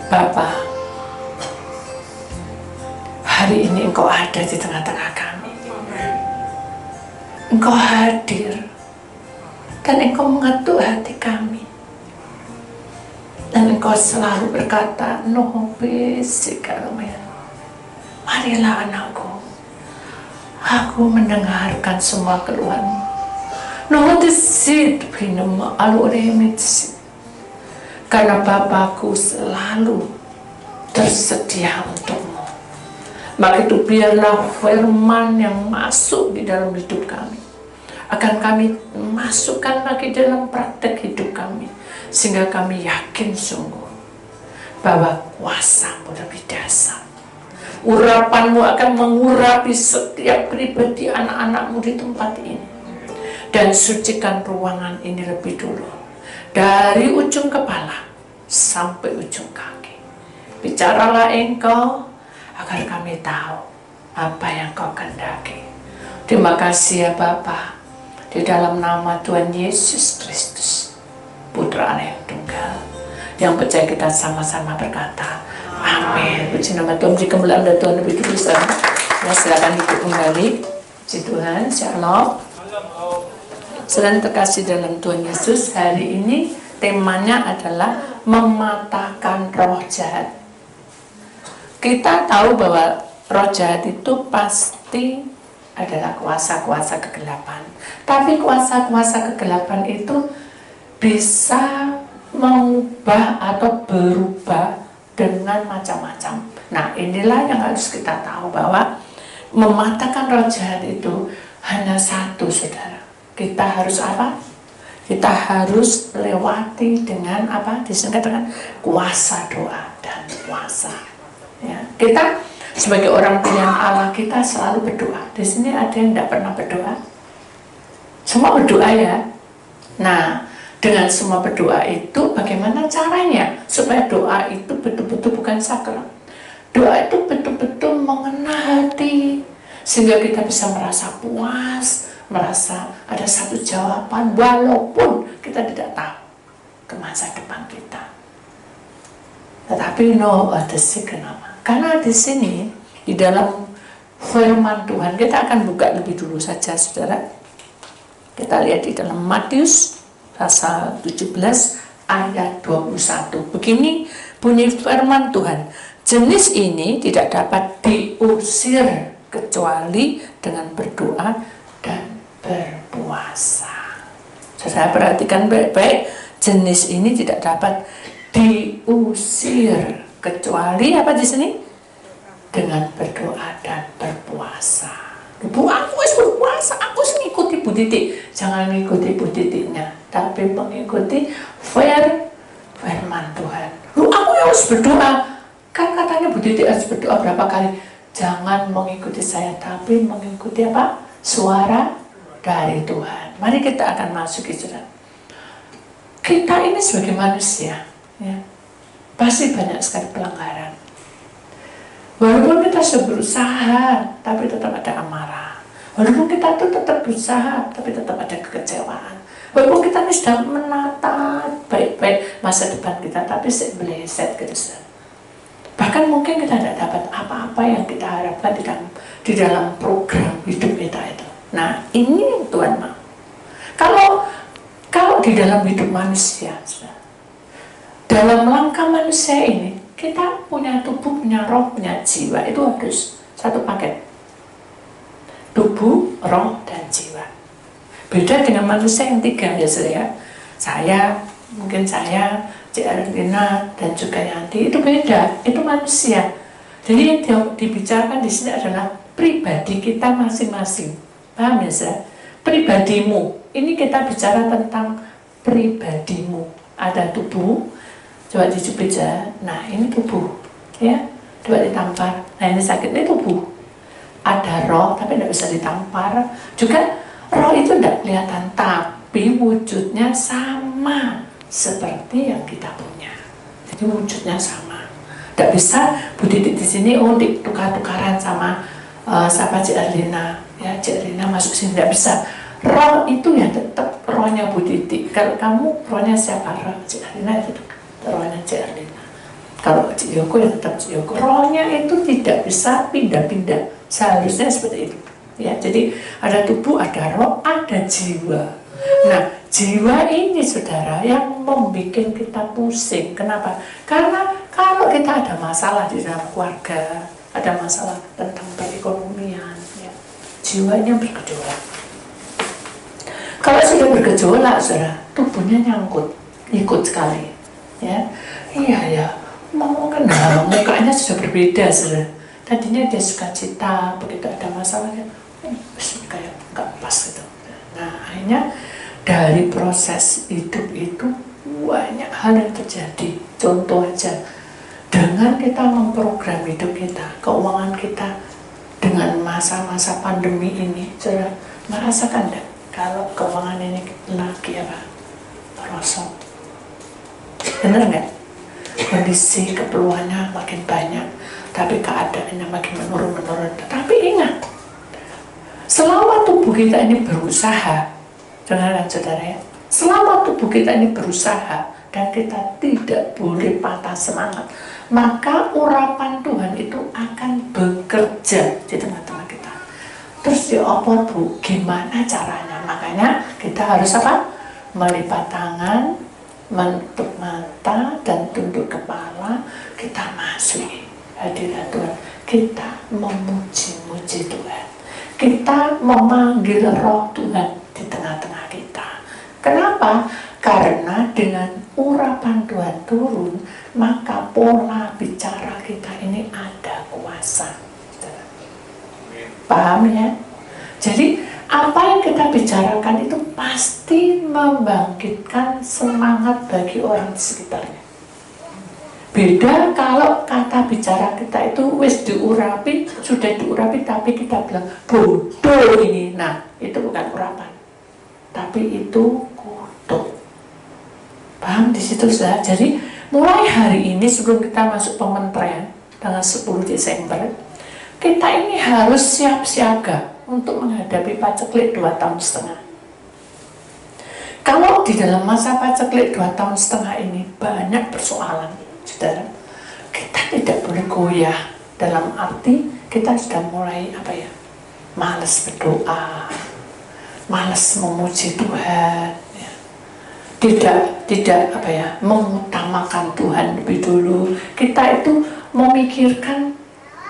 Bapa, hari ini Engkau ada di tengah-tengah kami. Engkau hadir dan Engkau mengetuk hati kami. Dan Engkau selalu berkata, "Nobe sikalomel." Marilah anakku, aku mendengarkan semua keluhanmu. Nohodesit binum aluremitsi. Karena Bapakku selalu tersedia untukmu. Maka itu biarlah firman yang masuk di dalam hidup kami akan kami masukkan lagi dalam praktek hidup kami, sehingga kami yakin sungguh bahwa kuasa-Mu lebih dahsyat. Urapan-Mu akan mengurapi setiap pribadi anak-anak-Mu di tempat ini, dan sucikan ruangan ini lebih dulu dari ujung kepala sampai ujung kaki. Bicaralah Engkau agar kami tahu apa yang Kau kehendaki. Terima kasih ya Bapa, di dalam nama Tuhan Yesus Kristus, Putra Allah yang tunggal, yang percaya kita sama-sama berkata, amin. Puji nama Tuhan. Jika mulai Tuhan lebih dulu sana, ya silakan hidup kembali. Puji Tuhan, Shalom. Saudara terkasih dalam Tuhan Yesus, hari ini temanya adalah mematahkan roh jahat. Kita tahu bahwa roh jahat itu pasti adalah kuasa-kuasa kegelapan. Tapi kuasa-kuasa kegelapan itu bisa mengubah atau berubah dengan macam-macam. Nah, inilah yang harus kita tahu, bahwa mematahkan roh jahat itu hanya satu, saudara. Kita harus apa? Kita harus lewati dengan apa? Disingkat dengan kuasa doa dan puasa. Ya, kita sebagai orang pilihan Allah, kita selalu berdoa. Di sini ada yang tidak pernah berdoa? Semua berdoa ya. Nah, dengan semua berdoa itu bagaimana caranya supaya doa itu betul-betul bukan sakral? Doa itu betul-betul mengena hati, sehingga kita bisa merasa puas, merasa ada satu jawaban walaupun kita tidak tahu ke masa depan kita. Tetapi kenapa? Karena di sini di dalam firman Tuhan, kita akan buka lebih dulu saja, saudara. Kita lihat di dalam Matius pasal 17 ayat 21. Begini bunyi firman Tuhan, jenis ini tidak dapat diusir kecuali dengan berdoa dan berpuasa. Saya perhatikan baik-baik, jenis ini tidak dapat diusir kecuali apa di sini? Dengan berdoa dan berpuasa. Bu, aku harus berpuasa, aku harus mengikuti Bu Titik. Jangan mengikuti Bu Titiknya, tapi mengikuti firman Tuhan. Lu, aku harus berdoa. Kan katanya Bu Titik harus berdoa berapa kali? Jangan mengikuti saya, tapi mengikuti apa? Suara dari Tuhan. Mari kita akan masuk, saudara. Kita ini sebagai manusia, ya, pasti banyak sekali pelanggaran. Walaupun kita sudah berusaha, tapi tetap ada amarah. Walaupun kita tuh tetap berusaha, tapi tetap ada kekecewaan. Walaupun kita ini sudah menata baik-baik masa depan kita, tapi sebeleset gitu. Bahkan mungkin kita tidak dapat apa-apa yang kita harapkan di dalam program hidup kita itu. Nah, ini yang Tuhan mau. Kalau di dalam hidup manusia, dalam langkah manusia ini, kita punya tubuh, punya roh, punya jiwa. Itu harus satu paket. Tubuh, roh, dan jiwa. Beda dengan manusia yang tiga, ya saya, mungkin saya, Cik Arlina, dan juga Yanti. Itu beda, itu manusia. Jadi yang dibicarakan di sini adalah pribadi kita masing-masing. Paham ya, saudara? Pribadimu. Ini kita bicara tentang pribadimu. Ada tubuh. Coba dicubit ya. Nah, ini tubuh, ya. Coba ditampar. Nah, ini sakit, ini tubuh. Ada roh, tapi tidak bisa ditampar. Juga roh itu tidak kelihatan, tapi wujudnya sama seperti yang kita punya. Jadi wujudnya sama. Tidak bisa Bu Titik di sini, tukar-tukaran sama siapa Cik Arlina, ya Cik Arlina masuk sini, tidak bisa. Roh itu ya tetap rohnya Bu Titik. Kalau kamu rohnya siapa? Roh Cik Arlina itu rohnya Cik Arlina. Kalau Cik Yoko ya tetap Cik Yoko. Rohnya itu tidak bisa pindah-pindah. Seharusnya seperti itu. Ya, jadi ada tubuh, ada roh, ada jiwa. Nah, jiwa ini saudara yang membuat kita pusing. Kenapa? Karena kalau kita ada masalah di dalam keluarga, ada masalah tentang perekonomian, ya, jiwanya bergejolak. Kalau sudah bergejolak, saudara, tubuhnya nyangkut, ikut sekali. Ya, iya ya, mau kenal, mukanya sudah berbeda, saudara. Tadinya dia suka cita, begitu ada masalah, kayak nggak pas gitu. Nah, akhirnya dari proses hidup itu banyak hal yang terjadi. Contoh aja, dengan kita memprogram hidup kita, keuangan kita dengan masa-masa pandemi ini, saudara merasakan enggak kalau keuangan ini lagi apa? Merosot. Benar nggak? Kondisi keperluannya makin banyak, tapi keadaannya makin menurun. Tapi ingat, selama tubuh kita ini berusaha, saudara ya, selama tubuh kita ini berusaha dan kita tidak boleh patah semangat, maka urapan Tuhan itu akan bekerja di tengah-tengah kita. Terus ya apa Bu? Gimana caranya? Makanya kita harus apa? Melipat tangan, menutup mata dan tunduk kepala, kita masuki hadirat Tuhan, kita memuji-muji Tuhan, kita memanggil roh Tuhan di tengah-tengah kita. Kenapa? Karena dengan urapan Tuhan turun, maka pola bicara kita ini ada kuasa. Paham ya? Jadi apa yang kita bicarakan itu pasti membangkitkan semangat bagi orang di sekitarnya. Beda kalau kata bicara kita itu wis diurapi, sudah diurapi tapi kita bilang bodoh ini. Nah, itu bukan urapan, tapi itu kutuk. Paham di situ sudah. Jadi mulai hari ini sebelum kita masuk pementerian tanggal 10 Desember, kita ini harus siap siaga untuk menghadapi paceklik 2,5 tahun. Kalau di dalam masa paceklik 2,5 tahun ini banyak persoalan, saudara, kita tidak boleh goyah. Dalam arti kita sudah mulai apa ya, malas berdoa, malas memuji Tuhan, ya. Tidak apa ya, mengutamakan Tuhan lebih dulu. Kita itu memikirkan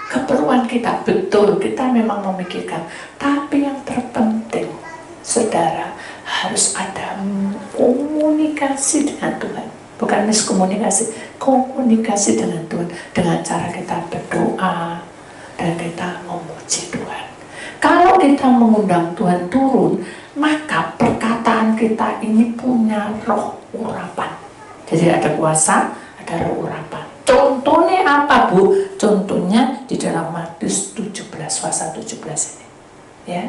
keperluan kita, betul, kita memang memikirkan, tapi yang terpenting, saudara, harus ada komunikasi dengan Tuhan. Bukan miskomunikasi, komunikasi dengan Tuhan, dengan cara kita berdoa dan kita memuji Tuhan. Kalau kita mengundang Tuhan turun, maka perkataan kita ini punya roh urapan. Jadi ada kuasa, ada roh urapan. Contohnya apa Bu? Contohnya di dalam Matius 17, pasal 17 ini. Ya.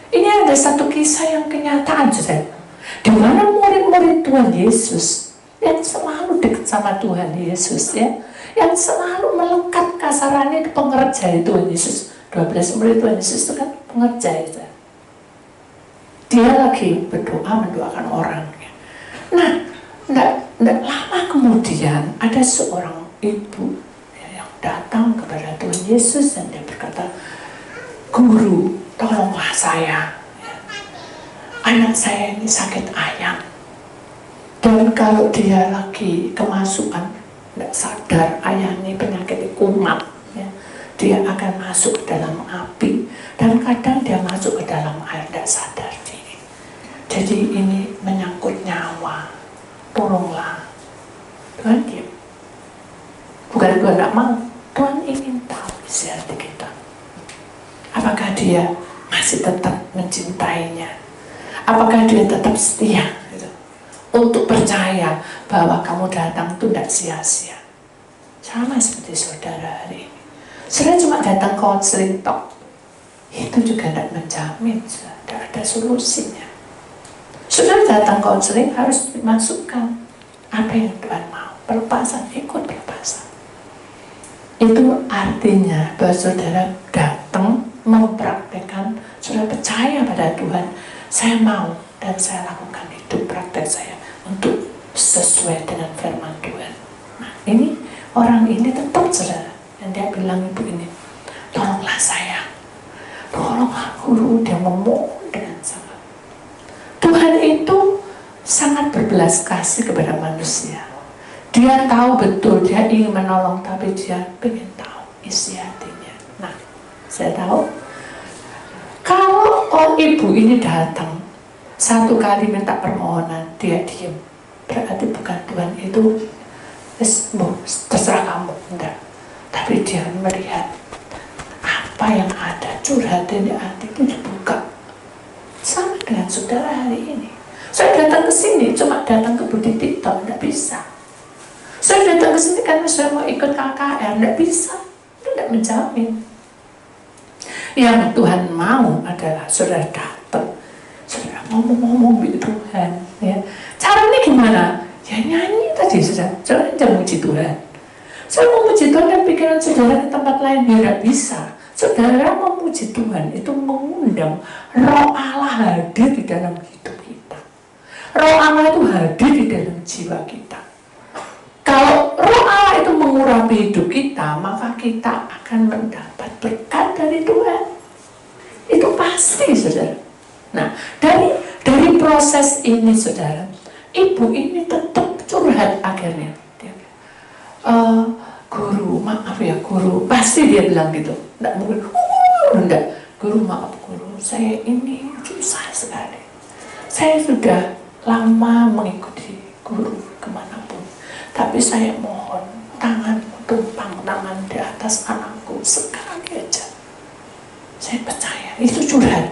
Ini ada satu kisah yang kenyataan, saudara. Di mana murid-murid Tuhan Yesus yang selalu dekat sama Tuhan Yesus, ya, yang selalu melekat kasarannya di pengerjai Tuhan Yesus. 12 murid Tuhan Yesus itu kan pengerjai. Dia lagi berdoa mendoakan orang. Nah, tidak lama kemudian ada seorang ibu yang datang kepada Tuhan Yesus dan dia berkata, Guru, tolonglah saya. Anak saya ini sakit ayam. Dan kalau dia lagi kemasukan, tidak sadar ayam ini penyakit kumat, ya, dia akan masuk ke dalam api. Dan kadang dia masuk ke dalam air, tidak sadar diri. Jadi ini menyangkut nyawa. Tolonglah. Tuhan diam. Bukan Tuhan tidak mau, Tuhan ingin tahu isi hati kita. Apakah dia masih tetap mencintainya? Apakah dia tetap setia gitu, untuk percaya bahwa kamu datang itu tidak sia-sia? Sama seperti saudara hari ini. Saudara cuma datang konseling tok, itu juga tidak menjamin, tidak ada solusinya. Saudara datang konseling harus dimasukkan apa yang Tuhan mau. Pelepasan, ikut pelepasan. Itu artinya bahwa saudara datang mempraktekkan, saudara percaya pada Tuhan, saya mau dan saya lakukan hidup praktek saya untuk sesuai dengan firman Tuhan. Nah, ini orang ini tetap saudara. Dan dia bilang ibu ini, tolonglah saya, tolonglah guru. Dia memohon dengan sangat. Tuhan itu sangat berbelas kasih kepada manusia. Dia tahu betul, dia ingin menolong, tapi dia ingin tahu isi hatinya. Nah, saya tahu kalau ibu ini datang satu kali minta permohonan, dia diam, berarti bukan Tuhan itu terserah kamu, enggak. Tapi dia melihat apa yang ada, curhatan di hati itu dibuka. Sama dengan saudara hari ini. Saya datang ke sini cuma datang ke budi TikTok, enggak bisa. Saya datang ke sini karena saya mau ikut KKR, enggak bisa. Itu enggak menjamin. Yang Tuhan mau adalah saudara datang, saudara ngomong-ngomong di Tuhan, ya. Caranya gimana? Ya nyanyi tadi, saudara jangan muji Tuhan. Saya mau muji Tuhan dan pikiran saudara ke tempat lain, ya tidak bisa. Saudara memuji Tuhan itu mengundang Roh Allah hadir di dalam hidup kita. Roh Allah itu hadir di dalam jiwa kita. Kalau Roh Allah itu mengurapi hidup kita, maka kita akan mendapat berkat dari Tuhan. Itu pasti, saudara. Nah, dari proses ini, saudara, ibu ini tetap curhat akhirnya. Guru, maaf ya guru, pasti dia bilang gitu. Nggak mungkin, enggak. Guru, maaf guru, saya ini susah sekali. Saya sudah lama mengikuti guru kemanapun, tapi saya mohon tanganmu tumpang tangan di atas anakku sekali aja. Saya percaya, itu curhat.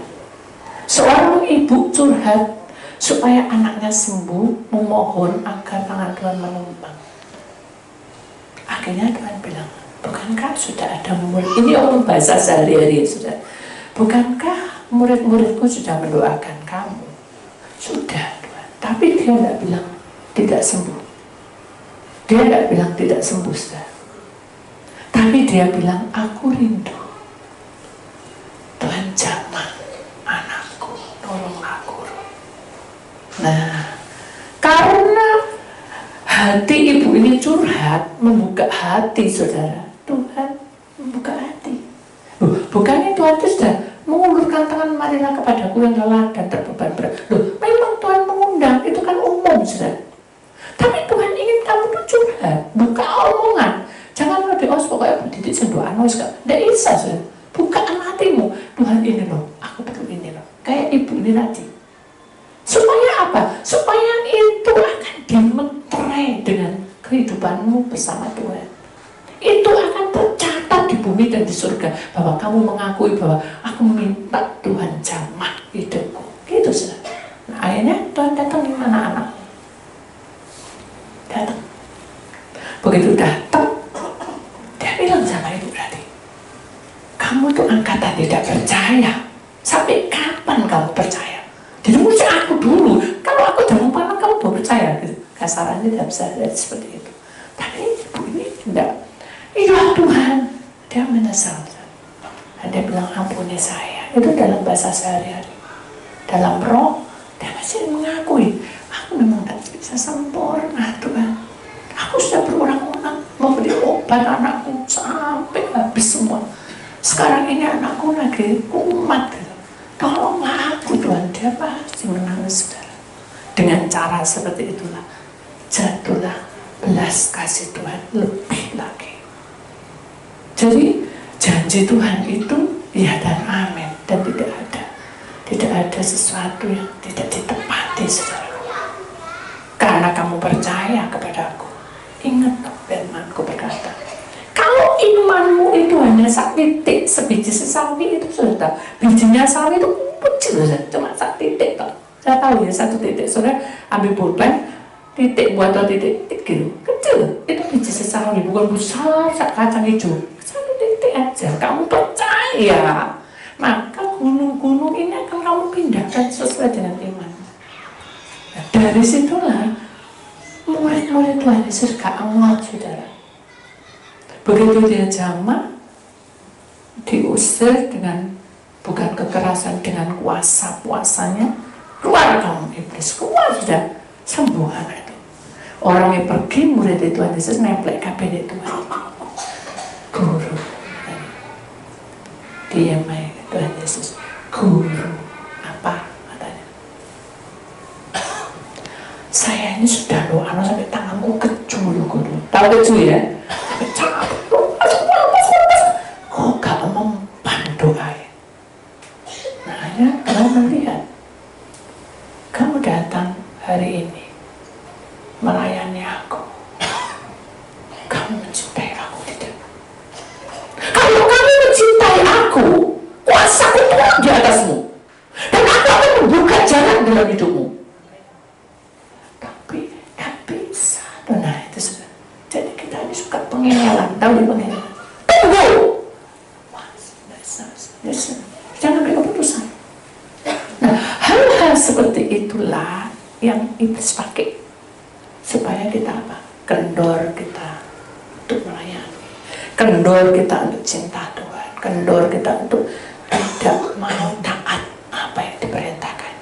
Seorang ibu curhat supaya anaknya sembuh, memohon agar tangan Tuhan menumpang. Akhirnya Tuhan bilang, bukankah sudah ada murid, ini orang bahasa sehari-hari, sudah. Bukankah murid-muridku sudah mendoakan kamu? Sudah, Tuhan. Tapi dia tidak bilang tidak sembuh. Dia tidak bilang tidak sembuh, sudah. Tapi dia bilang, aku rindu. Tuhan jamah anakku, tolong aku. Nah, karena hati ibu ini curhat, membuka hati, saudara. Tuhan membuka hati. Bukannya Tuhan itu sudah mengulurkan tangan, marilah kepadaku yang lelah dan terbeban berat. Memang Tuhan mengundang, itu kan umum, saudara. Tapi Tuhan ingin kamu tuh curhat, buka omongan. Jangan lebih pokoknya didik sendoan, tidak bisa, saudara. Bukaan hatimu. Tuhan ini loh, aku perlu ini loh. Kayak ibu ini tadi. Supaya apa? Supaya itu akan dimeterai dengan kehidupanmu bersama Tuhan. Itu akan tercatat di bumi dan di surga bahwa kamu mengakui bahwa aku minta Tuhan jamah hidupku. Gitu, saudara. Nah, akhirnya Tuhan datang di mana anak? Datang. Begitu datang, dia bilang sama ibu berarti, kamu tuh angkatan tidak percaya. Sampai kapan kamu percaya? Jadi mesti aku dulu. Kalau aku udah mau kamu baru percaya gitu. Kasarannya tidak bisa lihat seperti itu. Tapi ibu ini tidak. Iya Tuhan. Dia menyesal. Dan dia bilang ampuni saya. Itu dalam bahasa sehari-hari. Dalam roh, dia masih mengakui. Aku memang tidak bisa sempurna Tuhan. Aku sudah berulang-ulang memberi obat anakku sampai habis semua. Sekarang ini anakku lagi kumat gitu. Tolonglah aku Tuhan. Dia pasti menangis, saudara. Dengan cara seperti itulah jatuhlah belas kasih Tuhan lebih lagi. Jadi janji Tuhan itu ya dan amin, dan tidak ada sesuatu yang tidak ditepati, saudara. Karena kamu percaya kepadaku, ingat firman-Ku berkata, kalau imanmu itu hanya sak titik sebiji sesawi itu sudah, bijinya sawi itu kecil saja, cuma sak titik toh. Saya tahu ya satu titik, saudara ambil pulpen, titik buat titik gitu, kecil. Itu biji sesawi, bukan besar sak kacang hijau, satu titik aja. Kamu percaya, maka gunung-gunung ini akan kamu pindahkan sesuai dengan iman. Nah, dari situlah murid-murid Tuhan Yesus gak engok, saudara. Begitu dia jamah, diusir dengan bukan kekerasan, dengan kuasa-kuasanya, keluar kamu iblis, keluar, sudah sembuh anak itu. Orang yang pergi murid Tuhan Yesus nemplek kabeh Tuhan. Guru. Dia main Tuhan Yesus. Guru. Apa katanya? Saya ini sudah doa sampai tanganku keju loh guru. Tahu keju ya? Kok gak mempan doa ya? Nah, ya, kamu melihat. Kamu datang hari ini melayani aku. Kamu mencintai aku tidak? Kalau kamu mencintai aku, kuasaku turun di atasmu. Dan aku akan membuka jalan dalam hidupmu. Tapi gak bisa. Nah itu sudah. Jadi kita ini suka pengenalan. Tahu di pengenalan? Tunggu! Jangan ambil keputusan. Nah, hal-hal seperti itulah yang iblis pakai supaya kita apa? Kendor kita untuk melayani, kendor kita untuk cinta Tuhan, kendor kita untuk tidak mau taat apa yang diperintahkan.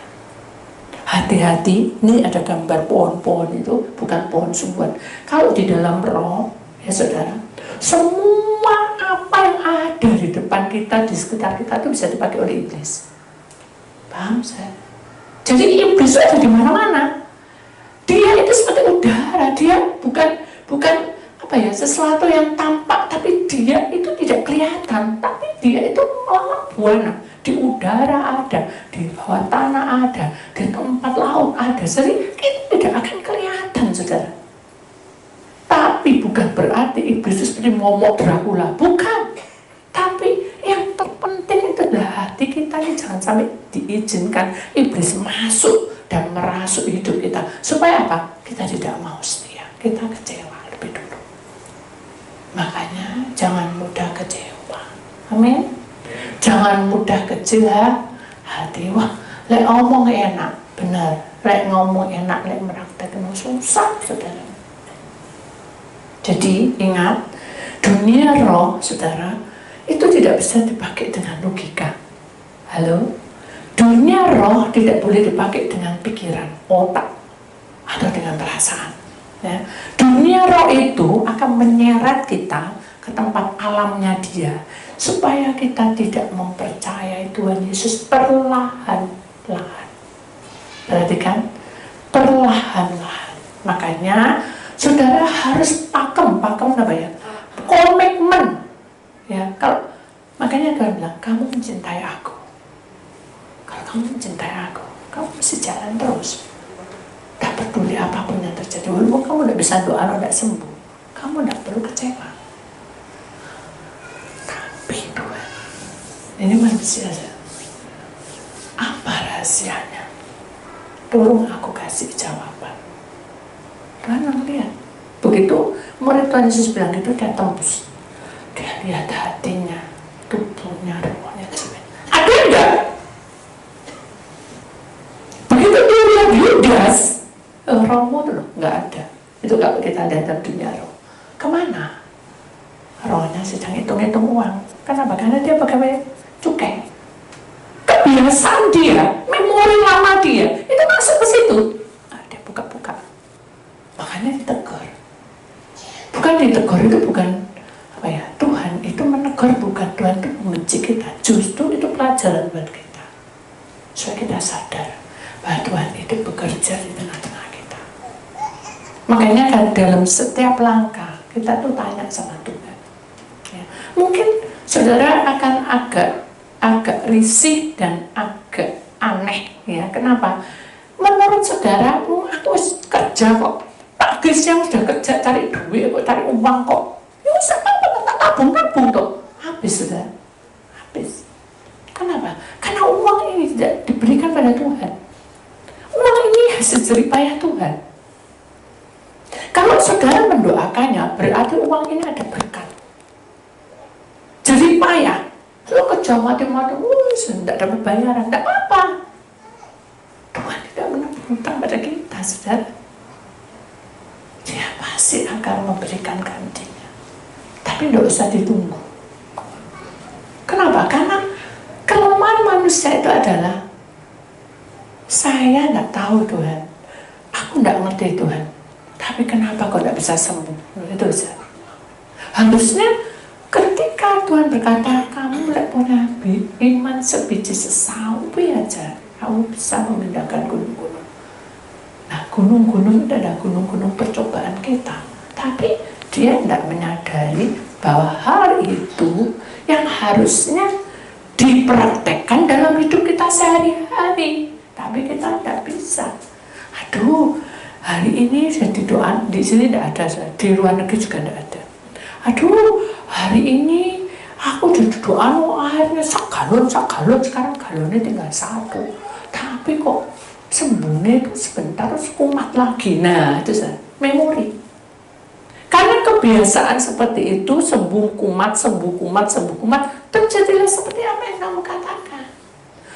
Hati-hati, ini ada gambar pohon-pohon itu bukan pohon sumbuhan. Kalau di dalam roh, ya saudara, semua apa yang ada di depan kita, di sekitar kita itu bisa dipakai oleh iblis. Paham saya? Jadi iblis itu ada di mana-mana. Dia itu seperti udara, dia bukan apa ya, sesuatu yang tampak, tapi dia itu tidak kelihatan, tapi dia itu malah buana. Di udara ada, di bawah tanah ada, di tempat laut ada. Jadi itu tidak akan kelihatan, saudara. Tapi bukan berarti iblis itu seperti momok Dracula, bukan. Tapi yang terpenting itu adalah hati kita ini jangan sampai diizinkan iblis masuk dan merasuk hidup kita. Supaya apa? Kita tidak mau setia, kita kecewa lebih dulu. Makanya jangan mudah kecewa. Amin. Jangan mudah kecil hati. Wah, lek ngomong enak, benar. Lek ngomong enak, lek meraktekkan susah, saudara. Jadi ingat, dunia roh, saudara, itu tidak bisa dipakai dengan logika. Halo? Dunia roh tidak boleh dipakai dengan pikiran, otak, atau dengan perasaan. Ya. Dunia roh itu akan menyeret kita ke tempat alamnya dia, supaya kita tidak mempercayai Tuhan Yesus perlahan-lahan. Perhatikan, perlahan-lahan. Makanya saudara harus pakem apa ya? Komitmen. Ya, kalau makanya Tuhan bilang, kamu mencintai aku. Kalau kamu mencintai aku, kamu mesti jalan terus. Tak peduli apapun yang terjadi, walaupun kamu tidak bisa doa, tidak sembuh, kamu tidak perlu kecewa. Tapi Tuhan, ini manusia saja. Apa rahasianya? Tolong aku kasih jawaban. Tuhan lihat. Begitu murid Tuhan Yesus bilang itu, dia tembus. Dia lihat hatinya, tubuhnya, rohnya, jiwanya. Ada enggak? Begitu dia lihat Yudas, rohmu itu loh, enggak ada. Itu kalau kita lihat dalam dunia roh. Kemana? Rohnya sedang hitung-hitung uang. Kenapa? Karena dia pakai cukai. Kebiasaan dia, memori lama dia, itu masuk ke situ. Nah, dia buka-buka. Makanya ditegur. Bukan ditegur itu bukan apa ya? Tuhan itu menegur, bukan Tuhan itu membenci kita. Justru itu pelajaran buat kita. Supaya kita sadar bahwa Tuhan itu bekerja di tengah-tengah kita. Makanya kan dalam setiap langkah kita tuh tanya sama Tuhan. Ya. Mungkin saudara akan agak risih dan agak aneh, ya. Kenapa? Menurut saudara, aku kerja kok, tak yang sudah kerja cari duit kok, cari uang kok, ya usah tak tabung tuh, habis sudah, habis. Kenapa? Karena uang ini tidak diberikan pada Tuhan. Uang ini hasil jerih payah Tuhan. Kalau saudara mendoakannya, berarti uang ini ada berkat. Jerih payah. Lo kerja mati-mati, tidak dapat bayaran, tidak apa-apa. Tuhan tidak menebus hutang pada kita, saudara. Dia pasti akan memberikan gantinya. Tapi tidak usah ditunggu. Kenapa? Karena kelemahan manusia itu adalah, saya tidak tahu Tuhan, aku tidak ngerti Tuhan, Tapi kenapa kok tidak bisa sembuh? Itu saja. Harusnya ketika Tuhan berkata, kamu lek punya iman sebiji sesawi aja, kamu bisa memindahkan gunung-gunung. Nah, gunung-gunung itu ada gunung-gunung percobaan kita. Tapi dia tidak menyadari bahwa hal itu yang harusnya dipraktekkan dalam hidup kita sehari-hari. Tapi kita tidak bisa. Aduh, hari ini jadi doa, di sini tidak ada, di luar negeri juga tidak ada. Aduh, hari ini aku jadi doa airnya segalon, sekarang galonnya tinggal 1. Tapi kok sembuhnya itu sebentar terus kumat lagi. Nah, itu saya memori. Karena kebiasaan seperti itu, sembuh kumat, terjadilah seperti apa yang kamu katakan.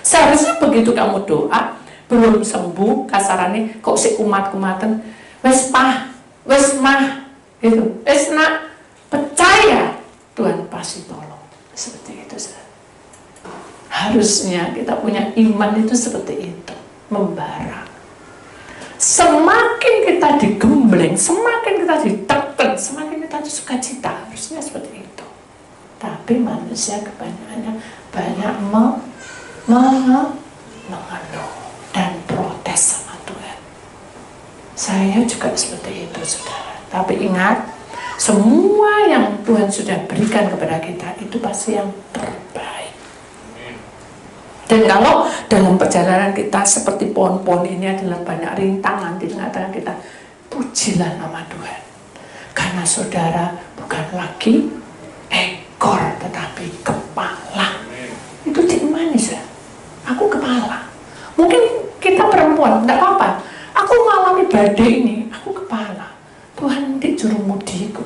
Seharusnya begitu kamu doa, belum sembuh, kasarannya kok si kumat-kumatan, wes mah, gitu, wes nak, percaya Tuhan pasti tolong. Seperti itu. Harusnya kita punya iman itu seperti itu, membara. Semakin kita digembleng, semakin kita ditekan, semakin kita sukacita. Harusnya seperti itu. Tapi manusia kebanyakan banyak mengeluh dan protes sama Tuhan. Saya juga seperti itu, saudara. Tapi ingat, semua yang Tuhan sudah berikan kepada kita itu pasti yang terbaik. Dan kalau dalam perjalanan kita seperti pohon-pohon ini adalah banyak rintangan di tengah-tengah kita, pujilah nama Tuhan. Karena saudara bukan lagi ekor, tetapi kepala. Itu manis ya. Aku kepala. Mungkin kita perempuan, tidak apa-apa. Aku mengalami badai ini, aku kepala. Tuhan nanti jurumudiku.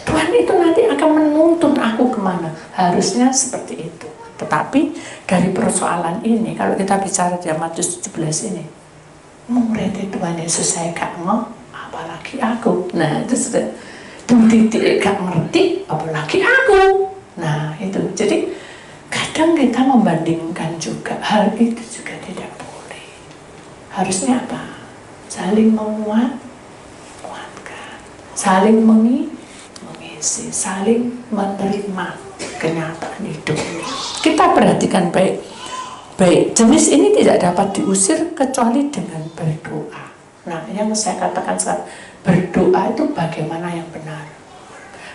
Tuhan itu nanti akan menuntun aku kemana. Harusnya seperti itu. Tetapi dari persoalan ini, kalau kita bicara di Matius 17 ini, murid Tuhan Yesus saya gak mau, apalagi aku. Nah itu sudah titik gak ngerti, apalagi aku. Nah itu, jadi kadang kita membandingkan juga, hal itu juga tidak boleh. Harusnya apa? Saling menguatkan, saling mengisi, saling menerima kenyataan hidup ini. Kita perhatikan baik. Jenis ini tidak dapat diusir kecuali dengan berdoa. Nah, yang saya katakan saat berdoa itu bagaimana yang benar.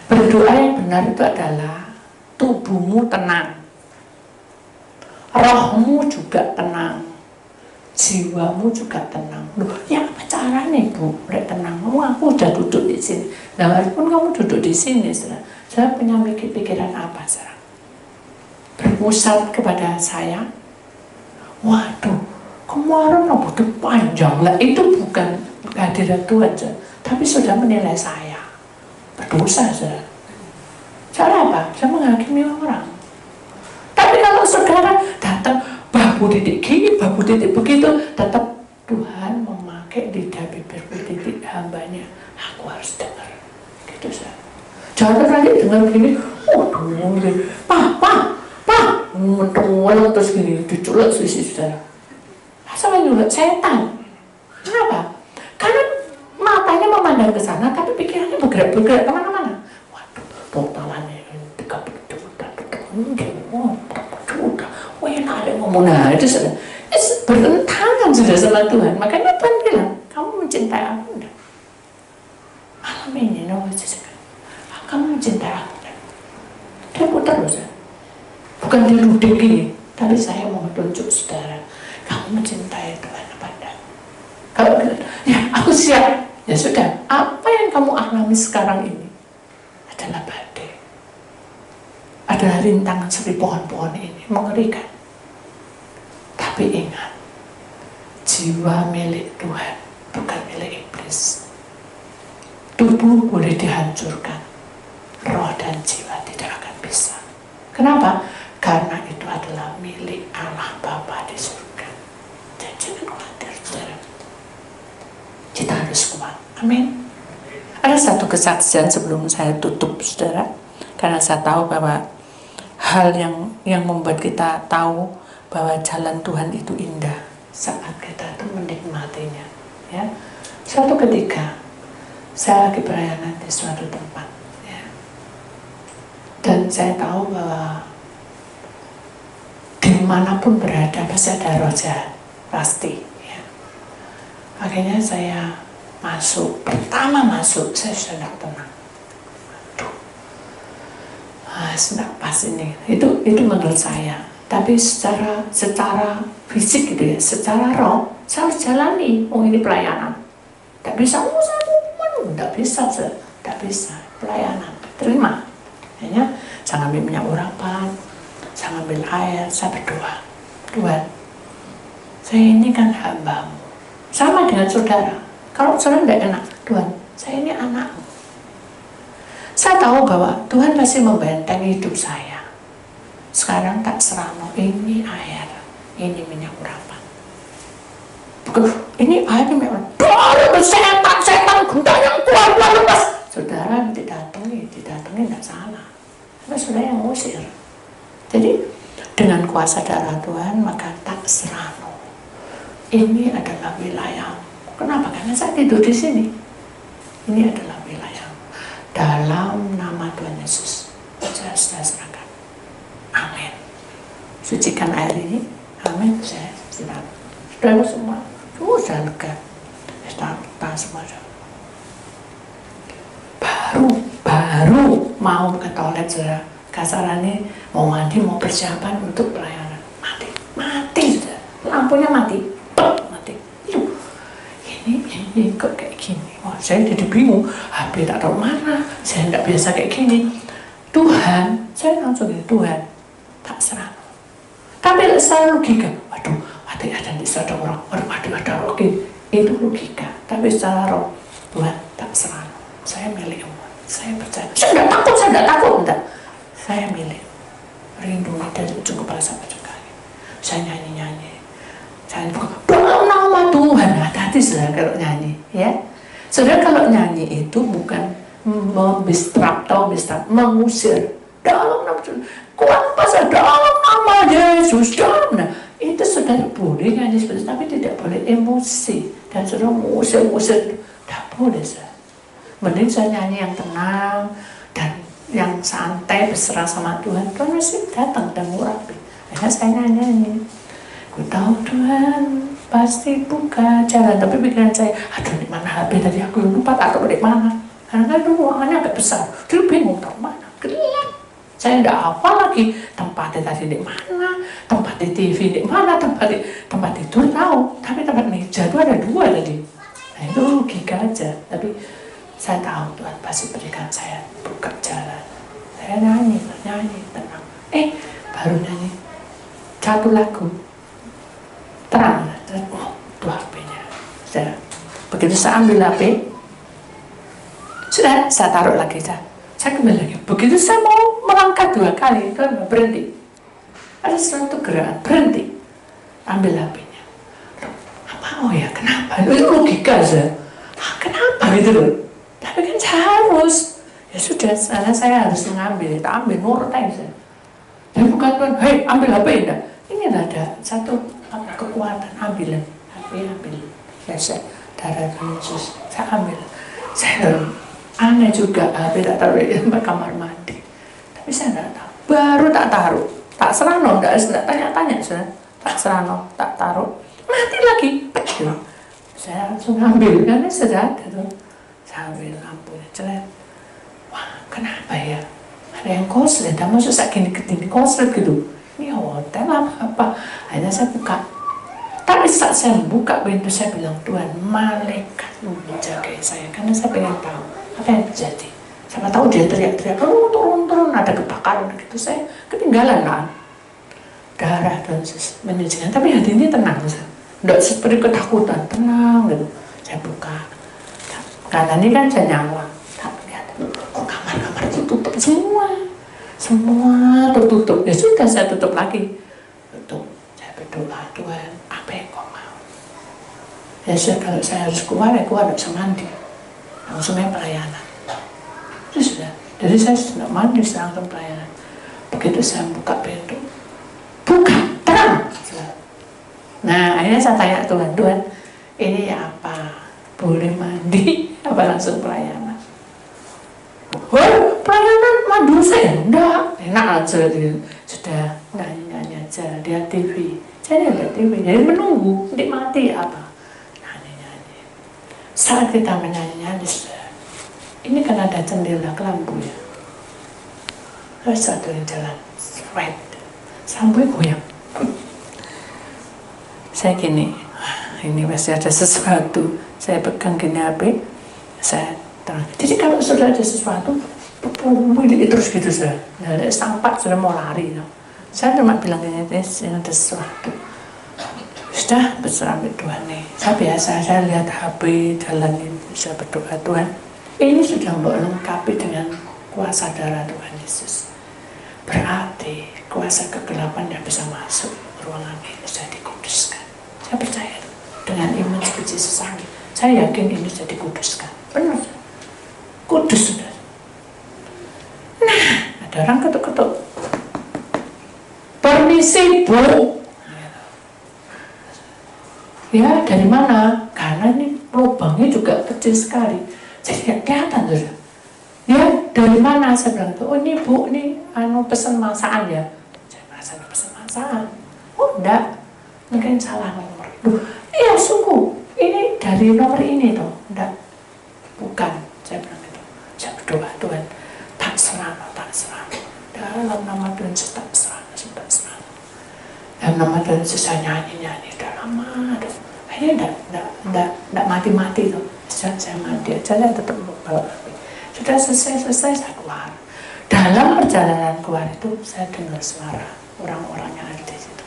Berdoa yang benar itu adalah tubuhmu tenang, rohmu juga tenang, jiwamu juga tenang. Loh, ya apa caranya Bu? Udah tenang. Aku udah duduk di sini. Nah, walaupun kamu duduk di sini, saya punya pikiran apa sekarang? Berpusat kepada saya. Waduh, kemarin rambutnya panjang lah. Itu bukan kehadiran Tuhan, tapi sudah menilai saya berdosa, saudara. Cara apa? Saya menghakimi orang. Tapi kalau saudara datang babu titik gini, babu titik begitu, tetap Tuhan memakai lidah bibirku titik hambanya. Aku harus dengar. Gitu, saudara. Jangan aja dengar gini, Pak, menteng terus gini, diculek sisi saudara. Sama nyulek setan. Kenapa? Karena matanya memandang ke sana, tapi pikirannya bergerak kemana-mana. Waduh, totalannya enak ada ngomong. Nah itu sudah bertentangan sudah sama Tuhan. Makanya Tuhan bilang, kamu mencintai aku enggak? Malam ini kamu mencintai aku enggak? Dia putar loh, bukan diruding gini, tapi saya mau tunjuk saudara, kamu mencintai Tuhan apa enggak? Kalau ya aku siap, ya sudah. Apa yang kamu alami sekarang ini adalah badai, adalah rintangan seperti pohon-pohon ini, mengerikan. Tapi ingat, jiwa milik Tuhan, bukan milik iblis. Tubuh boleh dihancurkan, roh dan jiwa tidak akan bisa. Kenapa? Karena itu adalah milik Allah Bapa di surga. Dan jangan khawatir, saudara. Kita harus kuat. Amin. Ada satu kesaksian sebelum saya tutup, saudara. Karena saya tahu bahwa hal yang membuat kita tahu bahwa jalan Tuhan itu indah saat kita itu menikmatinya. Ya. Suatu ketika Saya lagi pelayanan di suatu tempat, ya. Dan saya tahu bahwa dimanapun berada pasti ada roh jahat, pasti. Ya. Akhirnya saya masuk, pertama masuk saya sudah tidak tenang. Aduh, tidak pas ini. Itu menurut saya. Tapi secara fisik gitu ya, secara roh saya harus jalani. Oh ini pelayanan. Tidak bisa, saya tidak bisa pelayanan. Terima. Akhirnya saya ambil minyak urapan, saya ambil air, saya berdoa. Tuhan, saya ini kan hamba-Mu. Sama dengan saudara. Kalau saudara tidak enak, Tuhan, saya ini anak-Mu. Saya tahu bahwa Tuhan pasti membentengi hidup saya. Sekarang tak serano, ini air, ini minyak urapan. Bukan, ini air minyak urapan. Setan, gunda yang keluar lepas. Saudara didatangi tidak salah. Karena saudara yang ngusir. Jadi dengan kuasa darah Tuhan maka tak serano. Ini adalah wilayah. Kenapa? Karena saya tidur di sini. Ini adalah wilayah. Dalam nama Tuhan Yesus, saya serahkan. Amin. Sucikan air ini. Amin. Saya silakan. Saudara semua, sudah lega. Kita semua. Baru mau ke toilet, saudara. Kasarannya mau mandi, mau persiapan untuk pelayanan. Mati sudah. Lampunya mati. Mati. Ini kok kayak gini. Wah, saya jadi bingung. HP tak tahu mana. Saya tidak biasa kayak gini. Tuhan, saya langsung gini, Tuhan, tak serang. Tapi saya logika. Waduh, ada di sana orang. Ada logika. Itu logika. Tapi secara roh, Tuhan tak serang. Saya milik-Mu. Saya percaya. Saya tidak takut. Enggak. Saya milik. Rindu dari ujung kepala sampai ujung kaki. Saya nyanyi. Saya dalam nama Tuhan. Hati-hati saudara kalau nyanyi, ya. Saudara kalau nyanyi itu bukan mengusir. Dalam nama Tuhan. Kuat pasal dalam nama Yesus. Nah, itu saudara boleh nyanyi seperti itu, tapi tidak boleh emosi. Dan saudara mengusir. Tidak boleh, saudara. Mending saya nyanyi yang tenang dan yang santai, berserah sama Tuhan. Tuhan masih datang dan murapi. Akhirnya saya nyanyi. Ku tahu Tuhan pasti buka jalan. Tapi pikiran saya, aduh di mana HP tadi aku lupa taruh di mana. Karena kan ruangannya agak besar. Dia bingung taruh mana. Gelap. Saya tidak hafal lagi tempatnya tadi di mana, tempat di TV di mana, tempat tidur tahu. Tapi tempat meja itu ada 2 tadi. Nah itu logika aja. Tapi saya tahu Tuhan pasti berikan saya buka jalan. Saya nyanyi tenang. Baru nyanyi 1 lagu. Terang. Oh, itu HP-nya. Begitu saya ambil HP, sudah saya taruh lagi. Saya kembali lagi. Begitu saya mau melangkah 2 kali, Tuhan berhenti. Ada suatu gerakan, berhenti. Ambil HP-nya. Apa? Oh ya, kenapa? Itu logika saya. Kenapa gitu loh? Tapi kan saya harus. Ya sudah, saya harus mengambil. Tak ambil, nurut aja. Jadi bukan Tuhan, hei ambil HP enggak. Ini ada satu kekuatan, ambil. HP ambil. Ya saya, darah Yesus, saya ambil. Saya aneh juga, HP tak taruh di kamar mandi. Tapi saya tidak tahu. Baru tak taruh. Tak serano, tidak tanya-tanya. Tak serano, tak taruh. Mati lagi. Saya langsung ambil, karena sudah ada tuh. Saya ambil lampunya, celet. Wah, kenapa ya? Ada yang koslet, maksud saya gini koslet gitu. Ini hotel apa? Akhirnya saya buka. Tapi saat saya buka pintu, saya bilang, Tuhan, malaikatmu menjaga saya. Karena saya pengen tahu apa yang terjadi. Siapa tahu dia teriak-teriak, turun, ada kebakaran gitu. Saya ketinggalan kan. Darah dan menunjukkan. Tapi hati ini tenang. Tidak seperti ketakutan, tenang gitu. Saya buka. Karena ini kan saya nyala. Lihat, kok kamar-kamar tutup semua tertutup. Ya sudah, saya tutup lagi. Tutup. Saya berdoa, Tuhan, apa yang kau mau? Ya sudah, kalau saya harus keluar, ya keluar, tidak bisa mandi. Langsungnya pelayanan. Itu sudah. Jadi saya sudah mandi, saya langsung pelayanan. Begitu saya buka pintu, buka, terang. Nah, akhirnya saya tanya Tuhan, ini apa? Boleh mandi? apa langsung pelayanan? Pelayanan madu saya enggak, enak aja sudah nyanyi aja, lihat TV. Saya lihat TV, jadi menunggu, nikmati apa? Nyanyi. Saat kita menyanyi, ini kan ada jendela ke lampu ya. Terus satu yang jalan, right, sampai goyang. Saya gini, ini pasti ada sesuatu. Saya pegang gini HP, saya terang. Jadi kalau sudah ada sesuatu, terus gitu sudah. Dari sampai sudah mau lari. Saya cuma bilang ini ada sesuatu. Sudah berserah Tuhan nih. Saya biasa, saya lihat HP, jalan ini, saya berdoa Tuhan. Ini sudah melengkapi dengan kuasa darah Tuhan Yesus. Berarti kuasa kegelapan yang bisa masuk ruangan ini sudah dikuduskan. Saya percaya dengan iman sebiji sesanggi. Saya yakin ini sudah dikuduskan. Benar. Kudus sudah. Nah, ada orang ketuk-ketuk. Permisi, Bu. Ya, dari mana? Karena ini lubangnya juga kecil sekali. Jadi nggak kelihatan tuh. Ya, dari mana? Saya bilang itu, oh ini Bu, ini pesan masakan ya. Saya merasa pesan masakan. Oh enggak, mungkin salah nomor. Iya sungguh, ini dari nomor ini tuh. Enggak, bukan. Saya bilang itu. Saya berdoa Tuhan, tak serana. Dalam nama Tuhan saya tak serana. Dalam nama Tuhan saya nyanyi. Udah lama tuh. Akhirnya enggak mati tuh. Saya mati aja, saya tetap bawa. Sudah selesai saya keluar. Dalam perjalanan keluar itu saya dengar suara orang-orang yang ada di situ.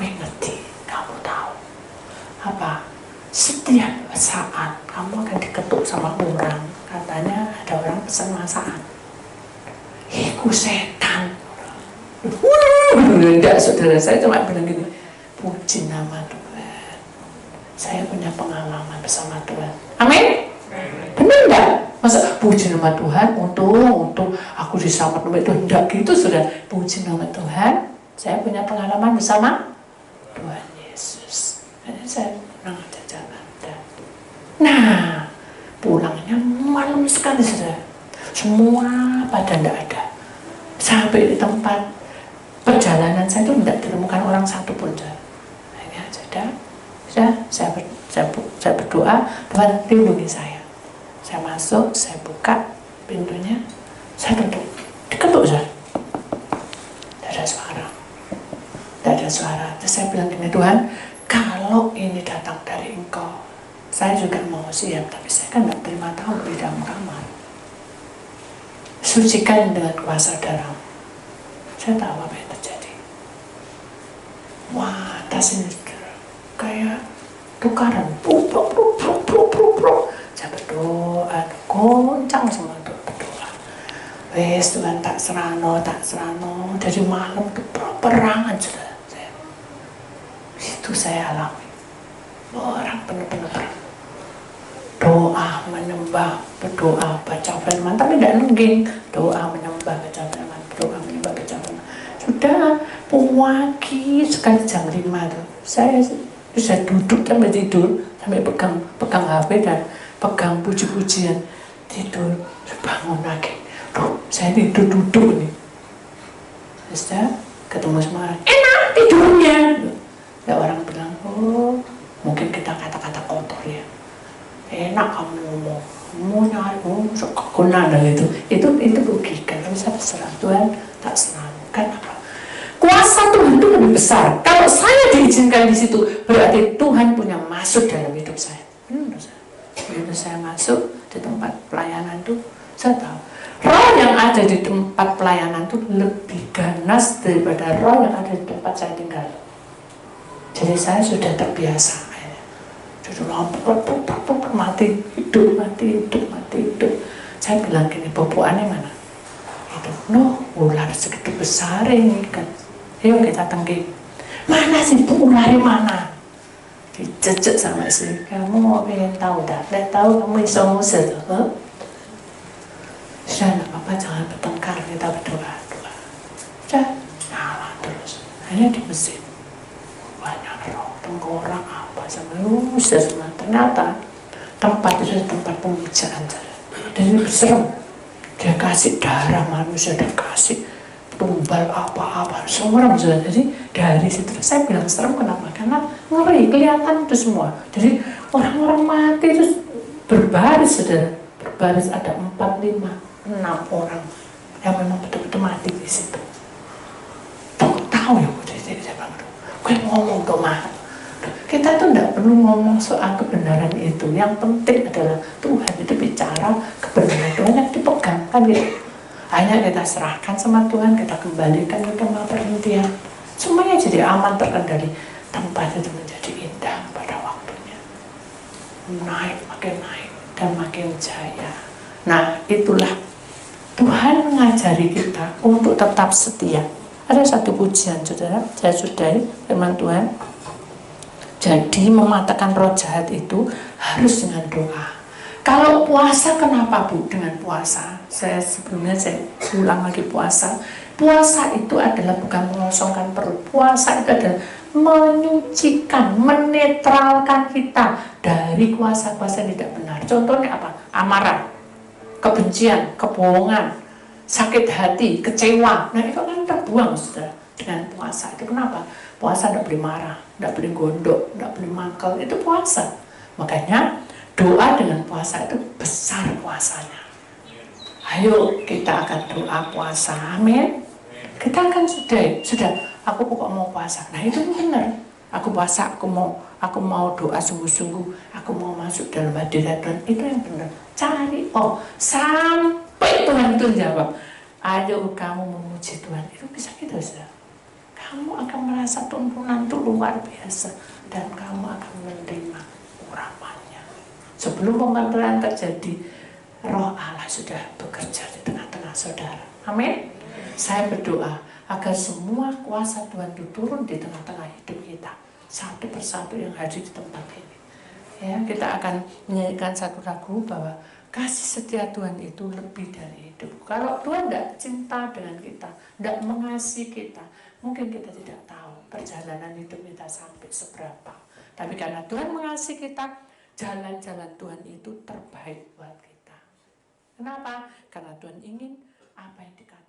Ngerti, kamu tahu apa? Setiap saat kamu akan diketuk sama orang, katanya ada orang pesan masakan. Iku setan. Enggak, saudara, saya cuma bilang gini, puji nama Tuhan. Saya punya pengalaman bersama Tuhan. Amin. Benar enggak? Masa puji nama Tuhan untuk aku diselamatkan itu enggak gitu sudah. Puji nama Tuhan, saya punya pengalaman bersama Tuhan Yesus. Jadi saya pulang aja jalan. Nah, pulangnya malam sekali sudah. Semua pada enggak ada. Sampai di tempat perjalanan saya itu enggak ditemukan orang satu pun. Akhirnya saya berdoa, Tuhan lindungi saya. Saya masuk, saya buka pintunya, saya tutup, diketuk saya. Tidak ada suara. Terus saya bilang gini, Tuhan, kalau ini datang dari Engkau, saya juga mau siap, tapi saya kan tidak terima tahu di dalam kamar. Sucikan dengan kuasa darah. Saya tahu apa yang terjadi. Wah, tas ini kayak tukaran, saya berdoa, goncang semua tuh berdoa. Wes Tuhan tak serano. Dari malam tuh perangan sudah. Itu saya alami. Orang benar-benar doa menyembah, berdoa baca firman, tapi tidak nengging. Doa menyembah baca firman, berdoa menyembah baca firman. Sudah pagi sekali jam 5 tuh. Saya bisa duduk sampai tidur, sampai pegang HP dan pegang puji-pujian, tidur, bangun lagi. Saya tidur duduk nih. Terus ketemu sama orang, enak tidurnya. Ya orang bilang, oh mungkin kita kata-kata kotor ya. Enak kamu ngomong, nyari, suka guna gitu. Itu logika. Tapi saya berserah Tuhan, tak serah. Kan apa? Kuasa Tuhan itu lebih besar. Kalau saya diizinkan di situ, berarti Tuhan punya masuk dalam hidup saya. Begitu saya masuk di tempat pelayanan itu, saya tahu roh yang ada di tempat pelayanan itu lebih ganas daripada roh yang ada di tempat saya tinggal. Jadi saya sudah terbiasa. Sudah mati hidup. Saya bilang gini, boboannya mana? Itu, ular segitu besar ini kan. Ayo kita tengking. Mana sih itu ularnya mana? Dicecek sama istri, kamu mau pengen tahu dah? Tidak tahu kamu bisa ngusir tuh. Sudah, tidak apa-apa, jangan bertengkar, kita berdoa. Sudah, nyala terus. Hanya di masjid banyak roh, tengkorak apa sama usir semua. Ternyata tempat itu tempat pemujaan. Dan ini serem. Dia kasih darah manusia, dia kasih tumbal apa-apa, semua orang sudah. Jadi dari situ saya bilang serem, kenapa? Karena ngeri, kelihatan itu semua. Jadi orang-orang mati itu berbaris, saudara. Berbaris ada 4, 5, 6 orang yang memang betul-betul mati di situ. Tahu ya, jadi saya bilang, gue ngomong tuh mah. Kita tuh tidak perlu ngomong soal kebenaran itu. Yang penting adalah Tuhan itu bicara, kebenaran Tuhan yang dipegang, kan gitu. Hanya kita serahkan sama Tuhan, kita kembalikan ke tempat perhentian. Semuanya jadi aman, terkendali. Tempat itu menjadi indah pada waktunya. Makin naik, dan makin jaya. Nah, itulah Tuhan mengajari kita untuk tetap setia. Ada satu pujian, saudara, saya sudahi firman Tuhan. Jadi mematakan roh jahat itu harus dengan doa. Kalau puasa, kenapa Bu dengan puasa? Sebelumnya saya ulang lagi puasa. Puasa itu adalah bukan mengosongkan perut. Puasa itu adalah menyucikan, menetralkan kita dari kuasa-kuasa yang tidak benar. Contohnya apa? Amarah, kebencian, kebohongan, sakit hati, kecewa. Nah itu kan terbuang, saudara, dengan puasa. Itu kenapa? Puasa tidak boleh marah, tidak boleh gondok, tidak boleh mangkel. Itu puasa. Makanya doa dengan puasa itu besar kuasanya. Ayo kita akan doa puasa, amin. Kita akan sudah. Aku pokok mau puasa. Nah itu benar. Aku puasa, aku mau doa sungguh-sungguh. Aku mau masuk dalam hadirat Tuhan. Itu yang benar. Cari sampai Tuhan itu jawab. Ayo kamu memuji Tuhan. Itu bisa gitu, saudara. Kamu akan merasa tuntunan itu luar biasa dan kamu akan menerima urapannya. Sebelum pembantaian terjadi, Roh Allah sudah bekerja di tengah-tengah saudara. Amin. Saya berdoa agar semua kuasa Tuhan itu turun di tengah-tengah hidup kita, satu persatu yang hadir di tempat ini. Ya, kita akan menyanyikan satu lagu bahwa kasih setia Tuhan itu lebih dari hidup. Kalau Tuhan tidak cinta dengan kita, tidak mengasihi kita, mungkin kita tidak tahu perjalanan hidup kita sampai seberapa. Tapi karena Tuhan mengasihi kita, jalan-jalan Tuhan itu terbaik buat kita. Kenapa? Karena Tuhan ingin apa yang dikasih